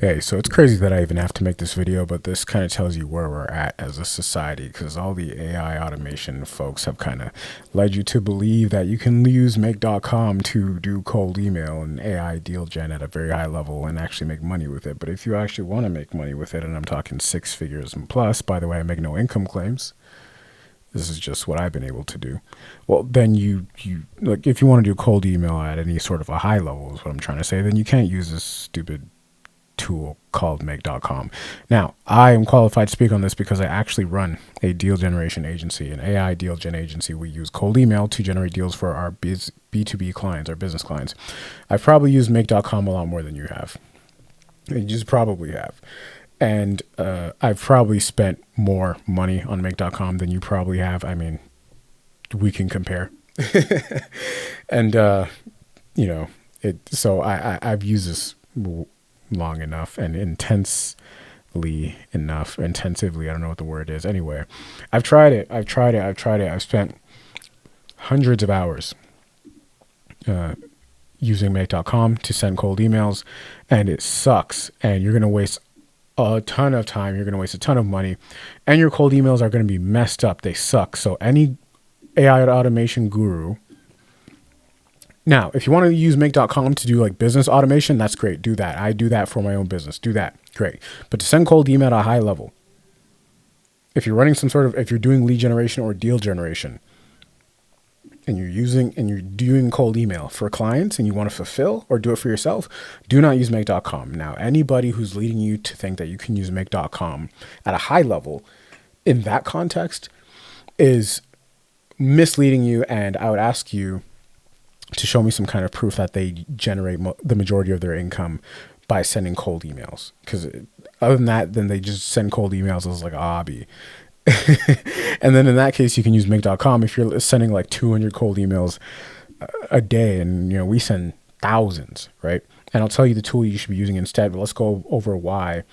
Hey, so it's crazy that I even have to make this video, but this kind of tells you where we're at as a society because all the AI automation folks have kind of led you to believe that you can use make.com to do cold email and AI deal gen at a very high level and actually make money with it. But if you actually want to make money with it, and I'm talking six figures and plus, by the way, I make no income claims. This is just what I've been able to do. Well, then you like if you want to do cold email at any sort of a high level is what I'm trying to say, then you can't use this stupid tool called make.com. Now, I am qualified to speak on this because I actually run a deal generation agency, an AI deal gen agency. We use cold email to generate deals for our B2B clients, our business clients. I've probably used make.com a lot more than you have. You just probably have. And I've probably spent more money on make.com than you probably have. I mean, we can compare. And, you know, I've used this long enough and intensely enough, intensively, I don't know what the word is. Anyway, I've tried it. I've spent hundreds of hours using make.com to send cold emails, and it sucks. And you're going to waste a ton of time. You're going to waste a ton of money, and your cold emails are going to be messed up. They suck. So any AI automation guru. Now, if you want to use make.com to do like business automation, that's great. Do that. I do that for my own business. Do that. Great. But to send cold email at a high level, if you're running if you're doing lead generation or deal generation, and you're doing cold email for clients and you want to fulfill or do it for yourself, do not use make.com. Now, anybody who's leading you to think that you can use make.com at a high level in that context is misleading you. And I would ask you to show me some kind of proof that they generate the majority of their income by sending cold emails. Because other than that, then they just send cold emails as like a hobby. And then in that case, you can use make.com if you're sending like 200 cold emails a day. And, we send thousands, right? And I'll tell you the tool you should be using instead, but let's go over why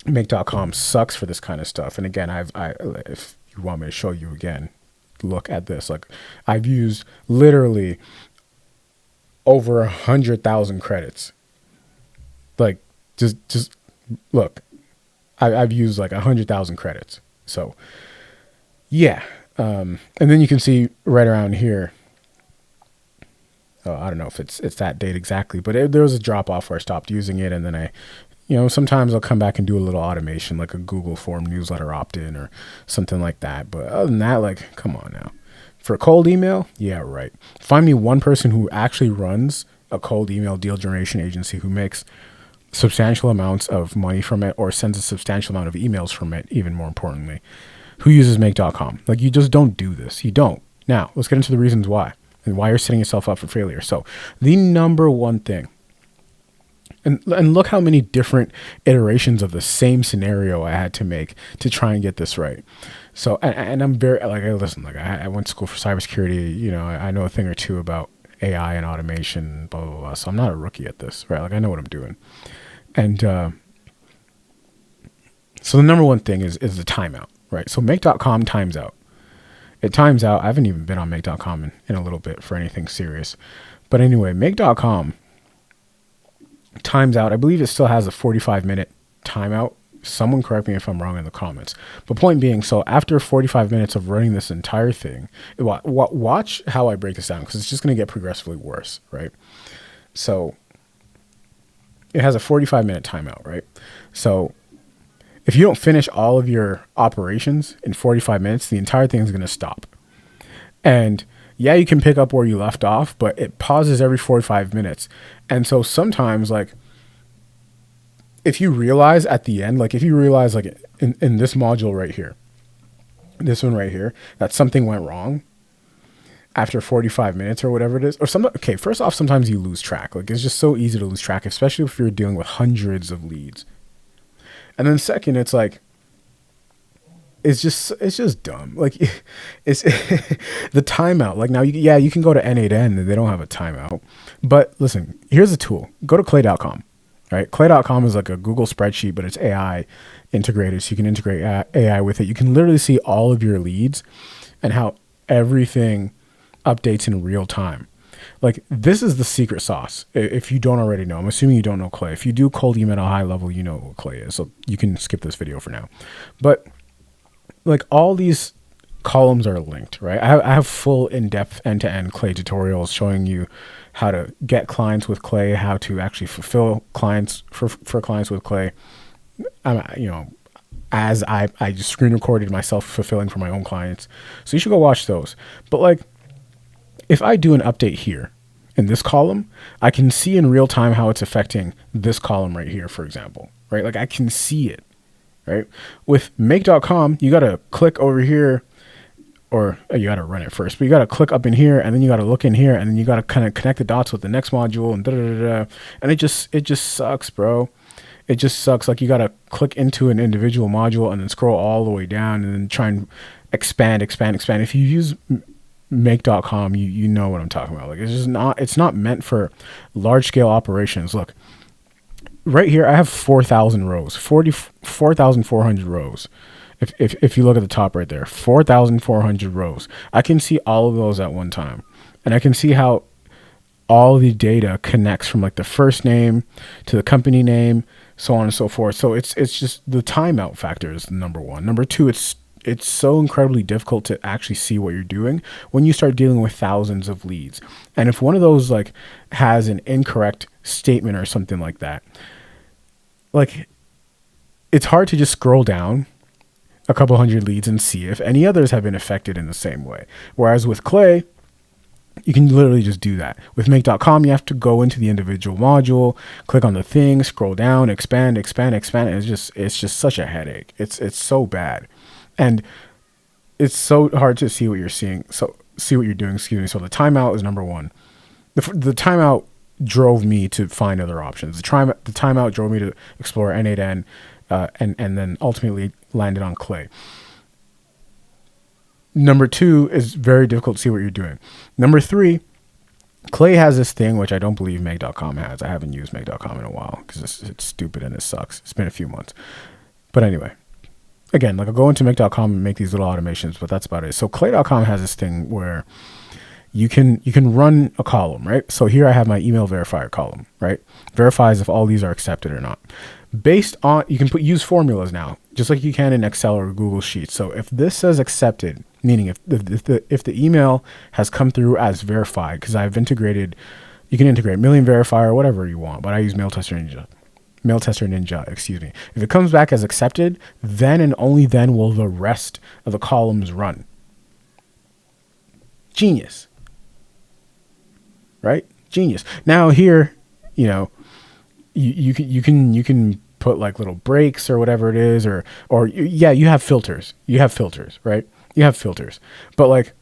make.com sucks for this kind of stuff. And again, if you want me to show you again, look at this. Like, I've used literally over 100,000 credits. Like, just look, I've used like 100,000 credits. So yeah. And then you can see right around here, I don't know if it's that date exactly, but there was a drop off where I stopped using it. And then sometimes I'll come back and do a little automation, like a Google form newsletter opt-in or something like that. But other than that, like, come on now. For a cold email, yeah, right. Find me one person who actually runs a cold email deal generation agency who makes substantial amounts of money from it or sends a substantial amount of emails from it, even more importantly, who uses make.com. Like, you just don't do this. You don't. Now, let's get into the reasons why and why you're setting yourself up for failure. So the number one thing, and look how many different iterations of the same scenario I had to make to try and get this right. So, and I'm very, like, listen, like I went to school for cybersecurity, I know a thing or two about AI and automation, blah, blah, blah. So I'm not a rookie at this, right? Like, I know what I'm doing. And so the number one thing is the timeout, right? So make.com times out. It times out. I haven't even been on make.com in a little bit for anything serious. But anyway, make.com times out. I believe it still has a 45-minute timeout. Someone correct me if I'm wrong in the comments. But point being, so after 45 minutes of running this entire thing, watch how I break this down, because it's just going to get progressively worse, right? So it has a 45-minute timeout, right? So if you don't finish all of your operations in 45 minutes, the entire thing is going to stop. And yeah, you can pick up where you left off, but it pauses every 45 minutes. And so sometimes, like, if you realize at the end, like if you realize like in this module right here, this one right here, that something went wrong after 45 minutes or whatever it is, or okay, first off, sometimes you lose track. Like, it's just so easy to lose track, especially if you're dealing with hundreds of leads. And then second, it's like, it's just dumb. Like, it's the timeout. Like, now, you can go to N8N and they don't have a timeout. But listen, here's a tool. Go to clay.com. Right? Clay.com is like a Google spreadsheet, but it's AI integrated. So you can integrate AI with it. You can literally see all of your leads and how everything updates in real time. Like, this is the secret sauce. If you don't already know, I'm assuming you don't know Clay. If you do cold email at a high level, you know what Clay is. So you can skip this video for now. But like, all these columns are linked, right? I have full in-depth end-to-end Clay tutorials showing you how to get clients with Clay, how to actually fulfill clients for clients with Clay. You know, as I just screen recorded myself fulfilling for my own clients. So you should go watch those. But like, if I do an update here in this column, I can see in real time how it's affecting this column right here, for example, right? Like, I can see it, right? With make.com, you got to click over here, or you got to run it first, but you got to click up in here, and then you got to look in here, and then you got to kind of connect the dots with the next module, and and it just sucks, bro. It just sucks. Like, you got to click into an individual module and then scroll all the way down and then try and expand. If you use make.com, you know what I'm talking about. Like, it's not meant for large scale operations. Look, right here, I have 4,000 rows, 4,400 rows. If you look at the top right there, 4,400 rows. I can see all of those at one time. And I can see how all the data connects from like the first name to the company name, so on and so forth. So it's just the timeout factor is number one. Number two, it's so incredibly difficult to actually see what you're doing when you start dealing with thousands of leads. And if one of those like has an incorrect statement or something like that, like, it's hard to just scroll down a couple hundred leads and see if any others have been affected in the same way. Whereas with Clay, you can literally just do that. With make.com, you have to go into the individual module, click on the thing, scroll down, expand. And it's just such a headache. It's so bad. And it's so hard to see what you're seeing. So see what you're doing. Excuse me. So the timeout is number one. The timeout drove me to find other options. The timeout drove me to explore N8N, and then ultimately landed on Clay. Number two is very difficult to see what you're doing. Number three, Clay has this thing, which I don't believe make.com has. I haven't used make.com in a while because it's stupid and it sucks. It's been a few months. But anyway, again, like, I'll go into make.com and make these little automations, but that's about it. So clay.com has this thing where you can run a column, right? So here I have my email verifier column, right? Verifies if all these are accepted or not. Based on, you can use formulas now, just like you can in Excel or Google Sheets. So if this says accepted, meaning if the email has come through as verified, because I've integrated, you can integrate Million Verifier or whatever you want, but I use Mail Tester Ninja, excuse me. If it comes back as accepted, then and only then will the rest of the columns run. Genius. Right? Genius. Now here, you know, you can put like little breaks or whatever it is, or yeah, you have filters. Right? You have filters. But like,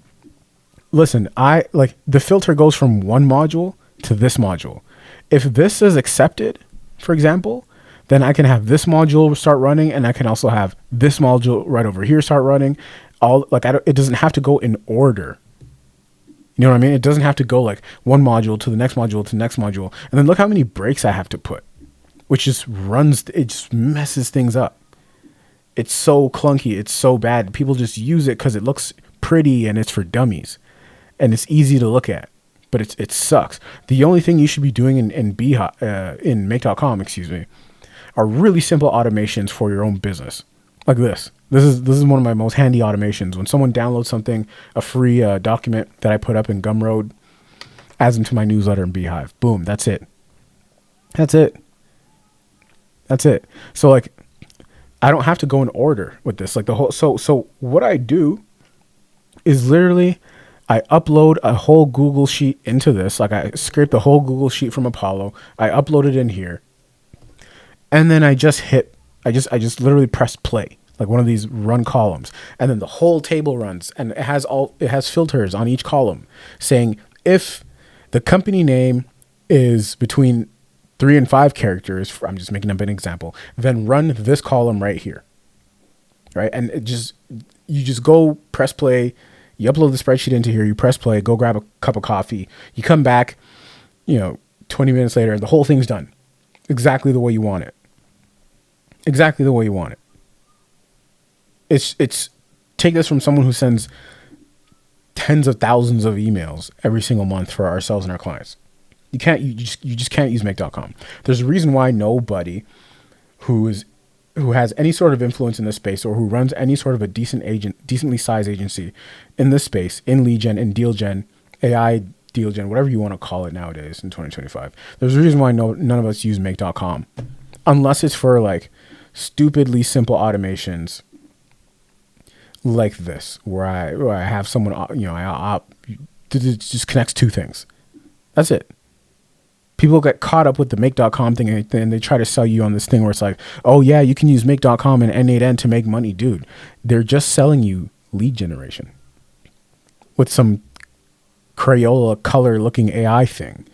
listen, the filter goes from one module to this module. If this is accepted, for example, then I can have this module start running, and I can also have this module right over here start running. It doesn't have to go in order. You know what I mean? It doesn't have to go like one module to the next module to the next module. And then look how many breaks I have to put, which just it just messes things up. It's so clunky. It's so bad. People just use it because it looks pretty and it's for dummies and it's easy to look at, but it sucks. The only thing you should be doing in make.com, are really simple automations for your own business. Like this. This is one of my most handy automations. When someone downloads something, a free document that I put up in Gumroad, adds them to my newsletter in Beehive. Boom. That's it. So like, I don't have to go in order with this. Like so what I do is literally I upload a whole Google Sheet into this. Like, I scrape the whole Google Sheet from Apollo. I upload it in here. And then I just literally press play, like one of these run columns. And then the whole table runs, and it has filters on each column saying if the company name is between 3 and 5 characters, I'm just making up an example, then run this column right here. Right. And you just go press play, you upload the spreadsheet into here, you press play, go grab a cup of coffee, you come back, 20 minutes later, the whole thing's done exactly the way you want it. It's take this from someone who sends tens of thousands of emails every single month for ourselves and our clients. You just can't use make.com. There's a reason why nobody who has any sort of influence in this space, or who runs any sort of a decently sized agency in this space, in lead gen, in deal gen, AI deal gen, whatever you want to call it nowadays in 2025. There's a reason why none of us use make.com, unless it's for like stupidly simple automations like this, where I have someone, it just connects two things. That's it. People get caught up with the make.com thing, and they try to sell you on this thing where it's like, oh yeah, you can use make.com and N8N to make money. Dude, they're just selling you lead generation with some Crayola color looking AI thing.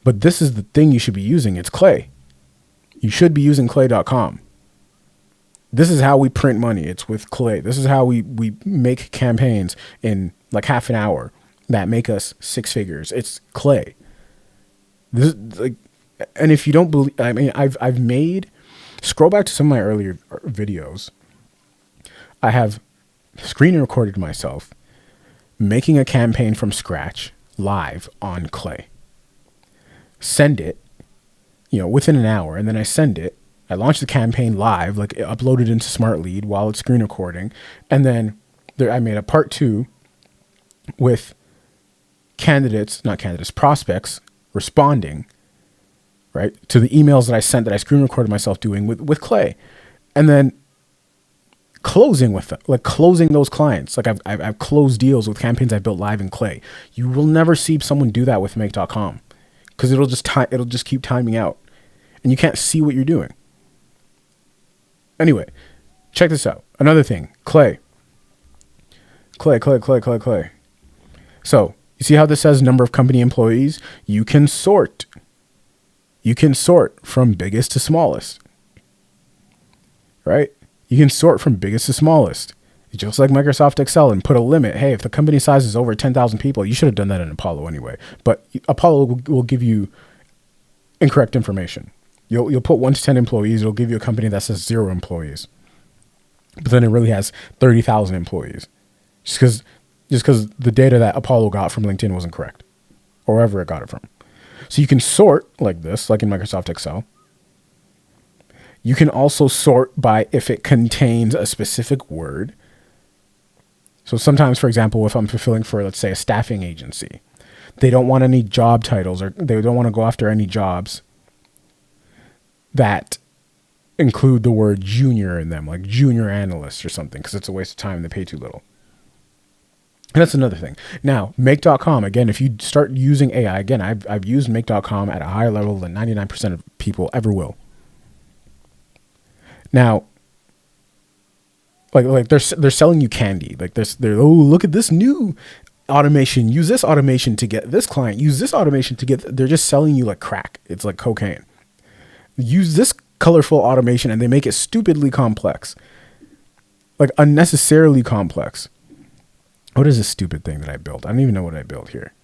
But this is the thing you should be using. It's Clay. You should be using clay.com. This is how we print money. It's with Clay. This is how we make campaigns in like half an hour that make us six figures. It's Clay. This is like, and if you don't believe, I mean, I've made, scroll back to some of my earlier videos. I have screen recorded myself making a campaign from scratch live on Clay. Send it, within an hour, and then I send it. I launch the campaign live, like uploaded into Smart Lead while it's screen recording, and then I made a part 2 with prospects responding, right, to the emails that I sent that I screen recorded myself doing with Clay, and then closing with them, like closing those clients. Like I've closed deals with campaigns I built live in Clay. You will never see someone do that with make.com, because it'll just keep timing out, and you can't see what you're doing. Anyway, check this out. Another thing, Clay. So you see how this says number of company employees? You can sort. You can sort from biggest to smallest, right? You can sort from biggest to smallest, just like Microsoft Excel, and put a limit. Hey, if the company size is over 10,000 people, you should have done that in Apollo anyway. But Apollo will give you incorrect information. You'll put 1 to 10 employees. It'll give you a company that says 0 employees, but then it really has 30,000 employees, just because the data that Apollo got from LinkedIn wasn't correct, or wherever it got it from. So you can sort like this, like in Microsoft Excel. You can also sort by if it contains a specific word. So sometimes, for example, if I'm fulfilling for, let's say, a staffing agency, they don't want any job titles, or they don't want to go after any jobs that include the word junior in them, like junior analyst or something, because it's a waste of time and they pay too little. And that's another thing. Now, make.com, again, if you start using AI, again, I've used make.com at a higher level than 99% of people ever will. Now, like they're selling you candy. Like they're look at this new automation. Use this automation to get this client. Use this automation to get. They're just selling you like crack. It's like cocaine. Use this colorful automation, and they make it stupidly complex, like unnecessarily complex. What is this stupid thing that I built? I don't even know what I built here.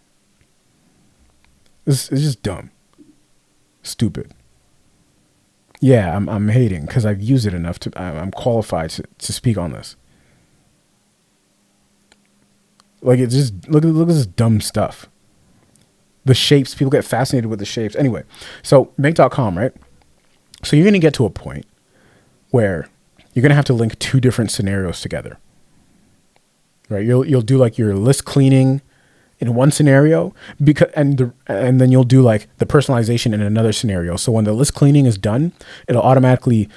It's just dumb, stupid. Yeah, I'm hating because I've used it enough to. I'm qualified to speak on this. Like, it's just look at this dumb stuff. The shapes, people get fascinated with the shapes. Anyway, so make.com, right? So you're going to get to a point where you're going to have to link 2 different scenarios together, right? You'll do like your list cleaning in one scenario, and then you'll do like the personalization in another scenario. So when the list cleaning is done, it'll automatically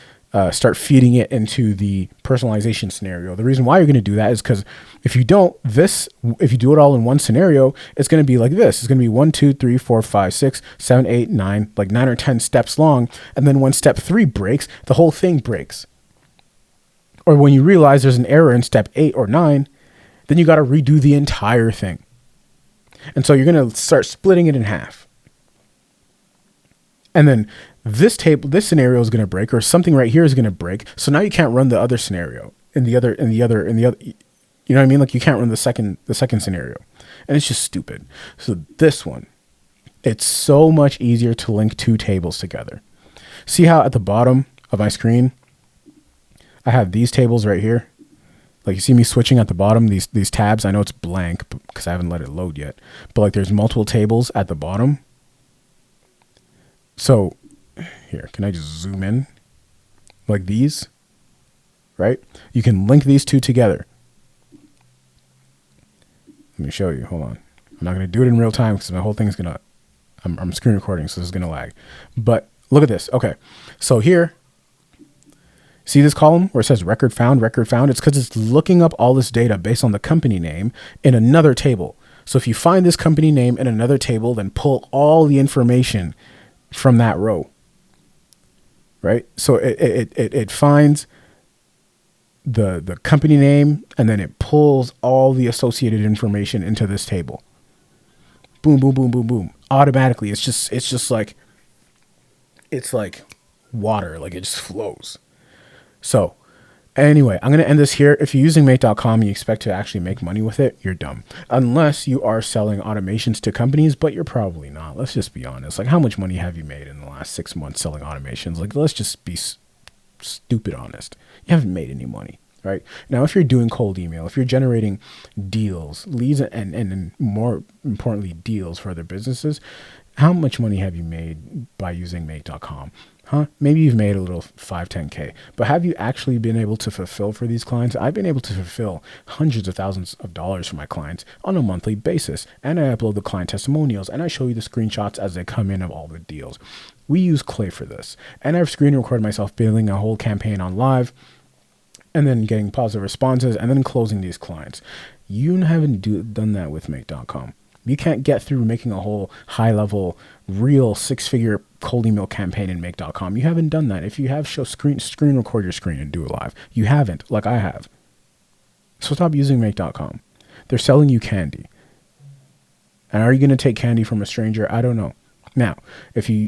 start feeding it into the personalization scenario. The reason why you're going to do that is because if you do it all in one scenario, it's going to be like this. It's going to be 1, 2, 3, 4, 5, 6, 7, 8, 9, like 9 or 10 steps long. And then when step 3 breaks, the whole thing breaks. Or when you realize there's an error in step 8 or 9, then you got to redo the entire thing. And so you're going to start splitting it in half. And then this scenario is going to break, or something right here is going to break. So now you can't run the other scenario in the other, you know what I mean? Like you can't run the second scenario, and it's just stupid. So this one, it's so much easier to link 2 tables together. See how at the bottom of my screen, I have these tables right here. Like you see me switching at the bottom, these tabs, I know it's blank because I haven't let it load yet, but like there's multiple tables at the bottom. So here, can I just zoom in like these, right? You can link these two together. Let me show you, hold on. I'm not going to do it in real time because my whole thing is going to, I'm screen recording, so this is going to lag. But look at this. Okay. So here, see this column where it says record found, record found? It's because it's looking up all this data based on the company name in another table. So if you find this company name in another table, then pull all the information from that row, right? So it finds the company name and then it pulls all the associated information into this table. Boom, boom, boom, boom, boom. Automatically. It's just like, it's like water. Like it just flows. So anyway, I'm going to end this here. If you're using Make.com and you expect to actually make money with it, you're dumb. Unless you are selling automations to companies, but you're probably not. Let's just be honest. Like how much money have you made in the last 6 months selling automations? Like let's just be stupid honest. You haven't made any money. Right now, if you're doing cold email, if you're generating deals, leads, and more importantly, deals for other businesses, how much money have you made by using Make.com? Huh? Maybe you've made a little 5, 10K, but have you actually been able to fulfill for these clients? I've been able to fulfill hundreds of thousands of dollars for my clients on a monthly basis. And I upload the client testimonials and I show you the screenshots as they come in of all the deals. We use Clay for this. And I've screen recorded myself building a whole campaign on live and then getting positive responses and then closing these clients. You haven't done that with Make.com. You can't get through making a whole high-level, real 6-figure cold email campaign in Make.com. You haven't done that. If you have, screen record your screen and do it live. You haven't, like I have. So stop using Make.com. They're selling you candy. And are you going to take candy from a stranger? I don't know. Now, if you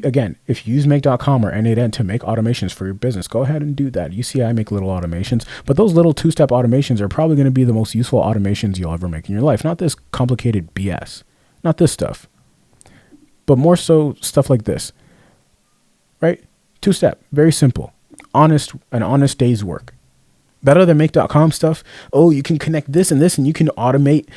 use Make.com or N8N to make automations for your business, go ahead and do that. You see, I make little automations, but those little 2-step automations are probably going to be the most useful automations you'll ever make in your life. Not this complicated BS, not this stuff, but more so stuff like this, right? 2-step, very simple, an honest day's work. That other Make.com stuff, oh, you can connect this and this, and you can automate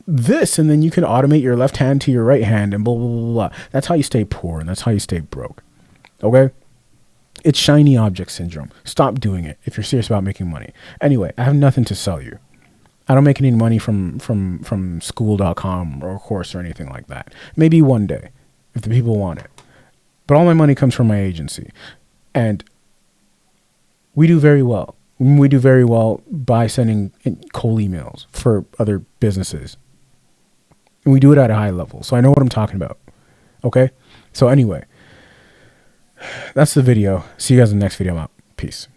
this, and then you can automate your left hand to your right hand and blah, blah, blah, blah. That's how you stay poor and that's how you stay broke. Okay? It's shiny object syndrome. Stop doing it if you're serious about making money. Anyway, I have nothing to sell you. I don't make any money from school.com or a course or anything like that. Maybe one day if the people want it. But all my money comes from my agency. And we do very well. We do very well by sending cold emails for other businesses. And we do it at a high level. So I know what I'm talking about. Okay? So anyway, that's the video. See you guys in the next video. I'm out. Peace.